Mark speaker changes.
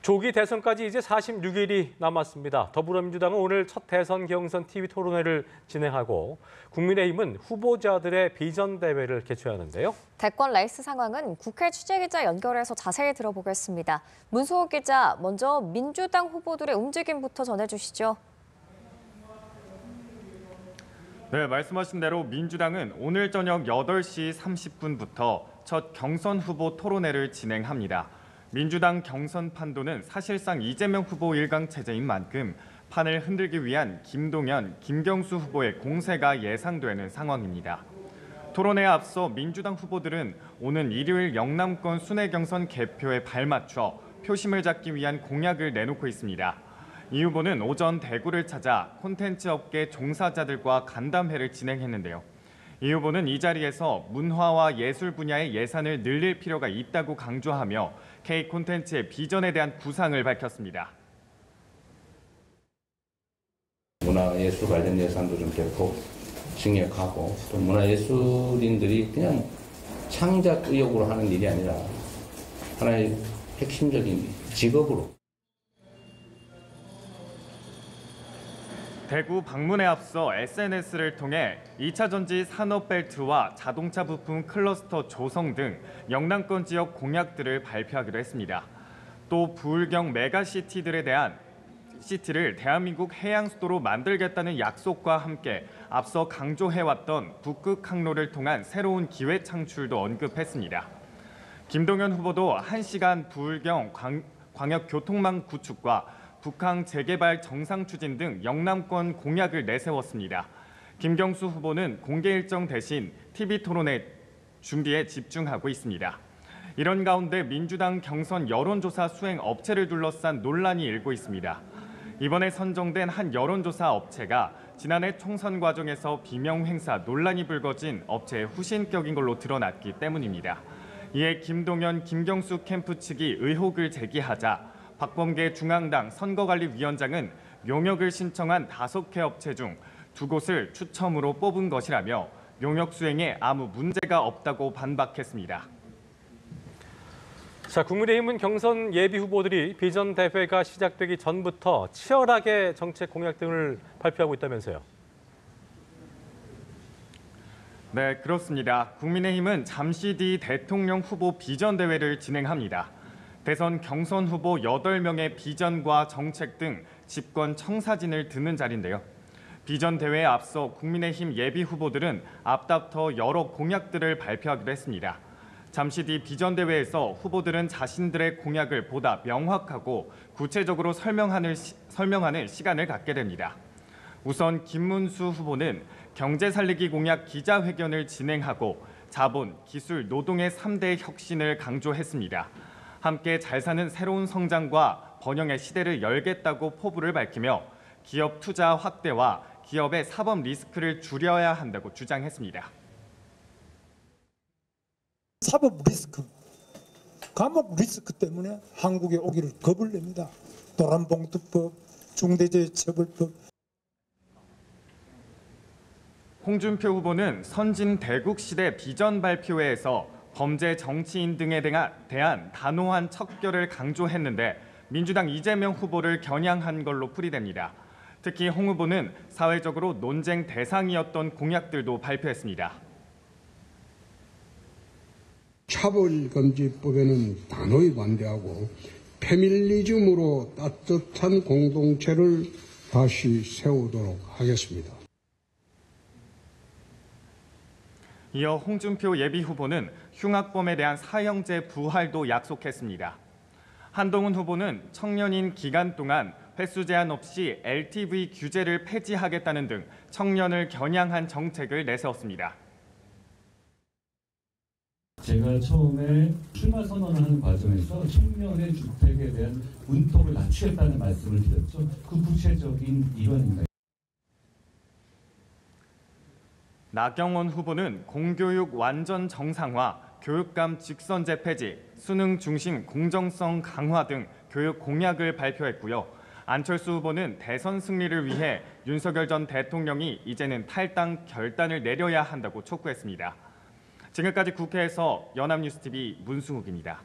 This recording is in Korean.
Speaker 1: 조기 대선까지 이제 46일이 남았습니다. 더불어민주당은 오늘 첫 대선 경선 TV 토론회를 진행하고 국민의힘은 후보자들의 비전 대회를 개최하는데요.
Speaker 2: 대권 레이스 상황은 국회 취재기자 연결해서 자세히 들어보겠습니다. 문수호 기자, 먼저 민주당 후보들의 움직임부터 전해주시죠.
Speaker 3: 네, 말씀하신 대로 민주당은 오늘 저녁 8시 30분부터 첫 경선 후보 토론회를 진행합니다. 민주당 경선 판도는 사실상 이재명 후보 일강 체제인 만큼 판을 흔들기 위한 김동연, 김경수 후보의 공세가 예상되는 상황입니다. 토론회에 앞서 민주당 후보들은 오는 일요일 영남권 순회 경선 개표에 발맞춰 표심을 잡기 위한 공약을 내놓고 있습니다. 이 후보는 오전 대구를 찾아 콘텐츠 업계 종사자들과 간담회를 진행했는데요. 이 후보는 이 자리에서 문화와 예술 분야의 예산을 늘릴 필요가 있다고 강조하며 K 콘텐츠의 비전에 대한 구상을 밝혔습니다.
Speaker 4: 문화예술 관련 예산도 좀 대폭 증액하고 또 문화예술인들이 그냥 창작 의욕으로 하는 일이 아니라 하나의 핵심적인 직업으로.
Speaker 3: 대구 방문에 앞서 SNS를 통해 2차 전지 산업벨트와 자동차 부품 클러스터 조성 등 영남권 지역 공약들을 발표하기도 했습니다. 또 부울경 메가시티들에 대한 시티를 대한민국 해양 수도로 만들겠다는 약속과 함께 앞서 강조해왔던 북극 항로를 통한 새로운 기회 창출도 언급했습니다. 김동연 후보도 1시간 부울경 광역교통망 구축과 북항 재개발 정상 추진 등 영남권 공약을 내세웠습니다. 김경수 후보는 공개 일정 대신 TV 토론회 준비에 집중하고 있습니다. 이런 가운데 민주당 경선 여론조사 수행 업체를 둘러싼 논란이 일고 있습니다. 이번에 선정된 한 여론조사 업체가 지난해 총선 과정에서 비명 행사 논란이 불거진 업체의 후신격인 걸로 드러났기 때문입니다. 이에 김동연, 김경수 캠프 측이 의혹을 제기하자 박범계 중앙당 선거관리위원장은 용역을 신청한 5개 업체 중 2곳을 추첨으로 뽑은 것이라며 용역 수행에 아무 문제가 없다고 반박했습니다.
Speaker 1: 자, 국민의힘은 경선 예비 후보들이 비전 대회가 시작되기 전부터 치열하게 정책 공약 등을 발표하고 있다면서요.
Speaker 3: 네, 그렇습니다. 국민의힘은 잠시 뒤 대통령 후보 비전 대회를 진행합니다. 대선 경선 후보 8명의 비전과 정책 등 집권 청사진을 드는 자리인데요. 비전 대회에 앞서 국민의힘 예비 후보들은 앞다퉈 여러 공약들을 발표하기도 했습니다. 잠시 뒤 비전 대회에서 후보들은 자신들의 공약을 보다 명확하고 구체적으로 설명하는 시간을 갖게 됩니다. 우선 김문수 후보는 경제 살리기 공약 기자회견을 진행하고 자본, 기술, 노동의 3대 혁신을 강조했습니다. 함께 잘 사는 새로운 성장과 번영의 시대를 열겠다고 포부를 밝히며 기업 투자 확대와 기업의 사법 리스크를 줄여야 한다고 주장했습니다.
Speaker 5: 사법 리스크, 감옥 리스크 때문에 한국에 오기를 겁을 냅니다. 도란봉투법, 중대재해처벌법.
Speaker 3: 홍준표 후보는 선진 대국시대 비전 발표회에서 범죄 정치인 등에 대한 단호한 척결을 강조했는데 민주당 이재명 후보를 겨냥한 걸로 풀이됩니다. 특히 홍 후보는 사회적으로 논쟁 대상이었던 공약들도 발표했습니다.
Speaker 6: 차별금지법에는 단호히 반대하고 페미니즘으로 따뜻한 공동체를 다시 세우도록 하겠습니다.
Speaker 3: 이어 홍준표 예비 후보는 흉악범에 대한 사형제 부활도 약속했습니다. 한동훈 후보는 청년인 기간 동안 횟수 제한 없이 LTV 규제를 폐지하겠다는 등 청년을 겨냥한 정책을 내세웠습니다.
Speaker 7: 제가 처음에 출마 선언을 하는 과정에서 청년의 주택에 대한 문턱을 낮추겠다는 말씀을 드렸죠. 그 구체적인 일환입니다.
Speaker 3: 나경원 후보는 공교육 완전 정상화, 교육감 직선제 폐지, 수능 중심 공정성 강화 등 교육 공약을 발표했고요. 안철수 후보는 대선 승리를 위해 윤석열 전 대통령이 이제는 탈당 결단을 내려야 한다고 촉구했습니다. 지금까지 국회에서 연합뉴스TV 문승욱입니다.